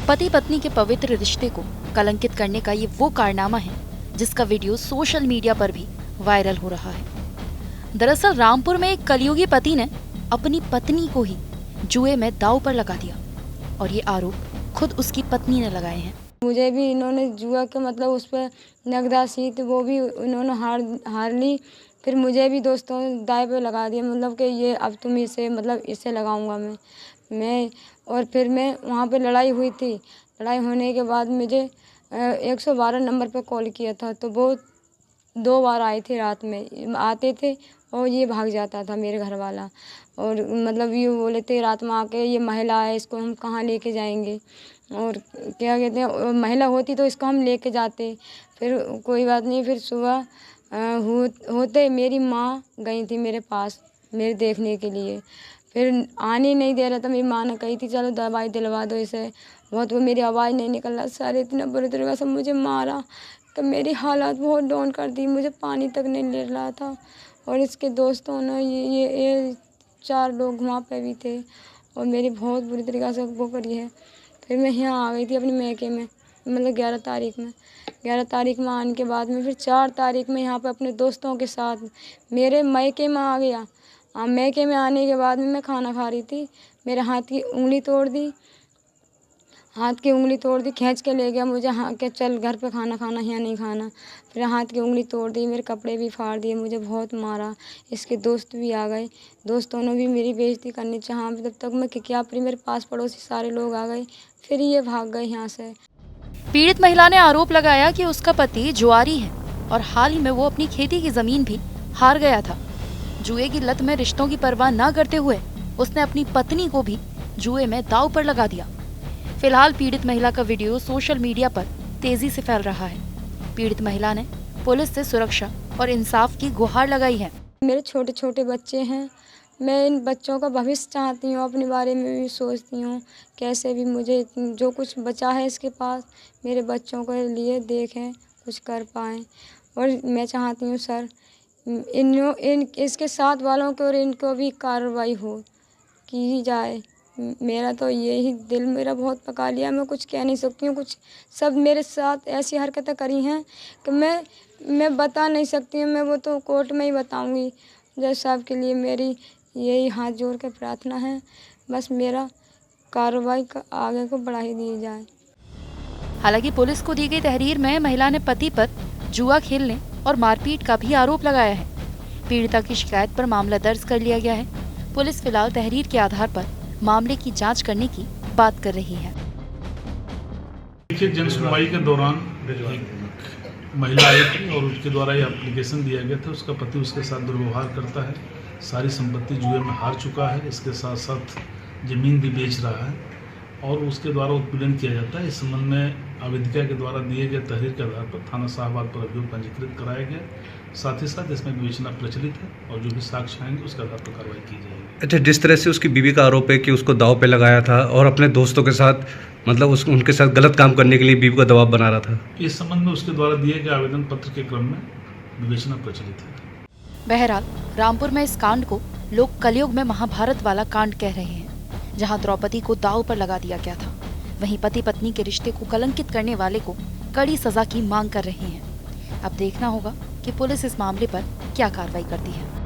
पति पत्नी के पवित्र रिश्ते को कलंकित करने का ये वो कारनामा है जिसका वीडियो सोशल मीडिया पर भी वायरल हो रहा है। दरअसल रामपुर में एक कलयुगी पति ने अपनी पत्नी को ही जुए में दांव पर लगा दिया और ये आरोप खुद उसकी पत्नी ने लगाए हैं। मुझे भी इन्होंने जुआ के मतलब उस पर नगदासी थी, वो भी उन्होंने हार ली। फिर मुझे भी दोस्तों दाय पे लगा दिया, मतलब कि ये अब तुम इसे मतलब इसे लगाऊंगा मैं और फिर मैं वहाँ पे लड़ाई हुई थी। लड़ाई होने के बाद मुझे 112 नंबर पे कॉल किया था, तो वो 2 बार आए थे। रात में आते थे और ये भाग जाता था मेरे घर वाला, और मतलब ये बोले थे रात में आके ये महिला है, इसको हम कहाँ लेके जाएंगे, और क्या कहते हैं महिला होती तो इसको हम लेके जाते। फिर कोई बात नहीं, फिर सुबह होते मेरी माँ गई थी मेरे पास मेरे देखने के लिए। फिर आने नहीं दे रहा था, मेरी माँ ने कही थी चलो दवाई दिलवा दो इसे। बहुत वो मेरी आवाज़ नहीं निकल रहा, सारे इतना बुरी तरीके से मुझे मारा कि मेरी हालत बहुत डाउन कर दी, मुझे पानी तक नहीं ले रहा था। और इसके दोस्तों ने ये 4 लोग वहाँ पे भी थे और मेरी बहुत बुरी तरीके से वो करी है। फिर मैं यहाँ आ गई थी अपने मैके में, मतलब 11 तारीख में आने के बाद में फिर 4 तारीख में यहाँ पे अपने दोस्तों के साथ मेरे मैके में आ गया। मैके में आने के बाद में मैं खाना खा रही थी, मेरे हाथ की उंगली तोड़ दी, खींच के ले गया मुझे, हाँ के चल घर पे खाना खाना यहाँ नहीं खाना। फिर हाथ की उंगली तोड़ दी, मेरे कपड़े भी फाड़ दिए, मुझे बहुत मारा। इसके दोस्त भी आ गए, दोस्तों ने भी मेरी बेइज्जती करनी चाहा। तब तक मैं क्या मेरे पास पड़ोसी सारे लोग आ गए, फिर ये भाग गए यहाँ से। पीड़ित महिला ने आरोप लगाया कि उसका पति जुआरी है और हाल ही में वो अपनी खेती की जमीन भी हार गया था। जुए की लत में रिश्तों की परवाह न करते हुए उसने अपनी पत्नी को भी जुए में दांव पर लगा दिया। फिलहाल पीड़ित महिला का वीडियो सोशल मीडिया पर तेजी से फैल रहा है। पीड़ित महिला ने पुलिस से सुरक्षा और इंसाफ की गुहार लगाई है। मेरे छोटे छोटे बच्चे हैं, मैं इन बच्चों का भविष्य चाहती हूँ, अपने बारे में भी सोचती हूँ कैसे भी मुझे जो कुछ बचा है इसके पास मेरे बच्चों के लिए देखें, कुछ कर पाएँ। और मैं चाहती हूँ सर इसके साथ वालों को और इनको भी कार्रवाई की जाए। मेरा तो यही दिल मेरा बहुत पका लिया, मैं कुछ कह नहीं सकती हूँ। कुछ सब मेरे साथ ऐसी हरकतें करी हैं कि मैं बता नहीं सकती हूँ, मैं वो तो कोर्ट में ही बताऊँगी। जज साहब के लिए मेरी यही हाथ जोड़ के प्रार्थना है, बस मेरा कार्रवाई आगे को बढ़ा ही दी जाए। हालांकि पुलिस को दी गई तहरीर में महिला ने पति पर जुआ खेलने और मारपीट का भी आरोप लगाया है। पीड़िता की शिकायत पर मामला दर्ज कर लिया गया है। पुलिस फिलहाल तहरीर के आधार पर मामले की जांच करने की बात कर रही है। जन सुनवाई के दौरान एक महिला आई थी और उसके द्वारा ये एप्लीकेशन दिया गया था, उसका पति उसके साथ दुर्व्यवहार करता है, सारी संपत्ति जुए में हार चुका है, इसके साथ साथ जमीन भी बेच रहा है और उसके द्वारा उत्पीड़न किया जाता है। इस संबंध में आवेदिका के द्वारा दिए गए तहरीर के आधार पर थाना शाहबाद पर अभियोग पंजीकृत कराया गया। साथ ही साथ इसमें विवेचना प्रचलित है और जो भी साक्ष्य आएंगे उसके आधार पर कार्रवाई की जाएगी। अच्छा, जिस तरह से उसकी बीवी का आरोप है कि उसको दांव पे लगाया था और अपने दोस्तों के साथ मतलब उनके साथ गलत काम करने के लिए बीवी का दबाव बना रहा था, इस संबंध में उसके द्वारा दिए गए आवेदन पत्र के क्रम में विवेचना प्रचलित है। बहरहाल रामपुर में इस कांड को लोग कलयुग में महाभारत वाला कांड कह रहे हैं, जहां द्रौपदी को दांव पर लगा दिया गया था। वहीं पति पत्नी के रिश्ते को कलंकित करने वाले को कड़ी सजा की मांग कर रहे हैं। अब देखना होगा कि पुलिस इस मामले पर क्या कार्रवाई करती है।